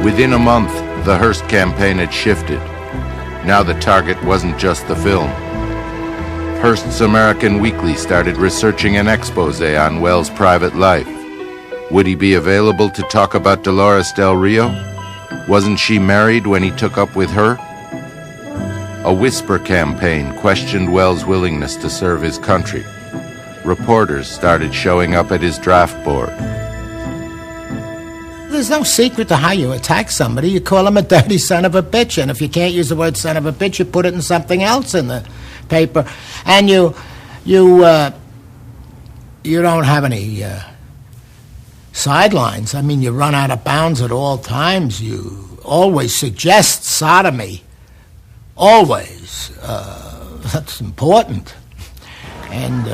Within a month, the Hearst campaign had shifted. Now the target wasn't just the film. Hearst's American Weekly started researching an expose on Wells' private life. Would he be available to talk about Dolores Del Rio? Wasn't she married when he took up with her? A whisper campaign questioned Wells' willingness to serve his country. Reporters started showing up at his draft board. There's no secret to how you attack somebody. You call them a dirty son of a bitch, and if you can't use the word son of a bitch, you put it in something else in the paper. And you don't have any sidelines. I mean, you run out of bounds at all times. You always suggest sodomy. Always. That's important. And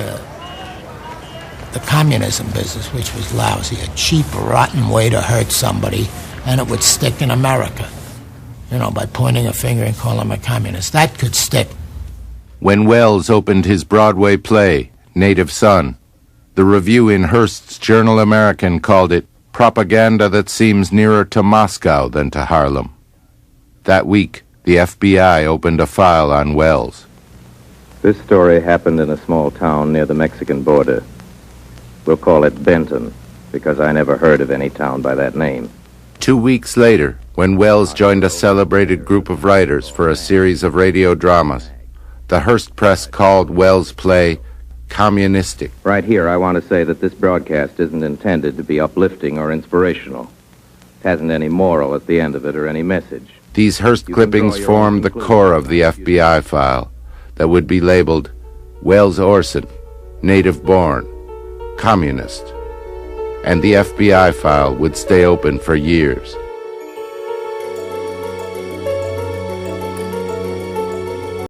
the communism business, which was lousy, a cheap, rotten way to hurt somebody, and it would stick in America. You know, by pointing a finger and calling him a communist. That could stick. When Wells opened his Broadway play, Native Son, the review in Hearst's Journal American called it propaganda that seems nearer to Moscow than to Harlem. That week, the FBI opened a file on Wells. This story happened in a small town near the Mexican border. We'll call it Benton, because I never heard of any town by that name. 2 weeks later, when Wells joined a celebrated group of writers for a series of radio dramas, the Hearst press called Wells' play communistic. Right here, I want to say that this broadcast isn't intended to be uplifting or inspirational. It hasn't any moral at the end of it or any message. These Hearst clippings formed the core of the FBI file that would be labeled Wells Orson, native born, communist. And the FBI file would stay open for years.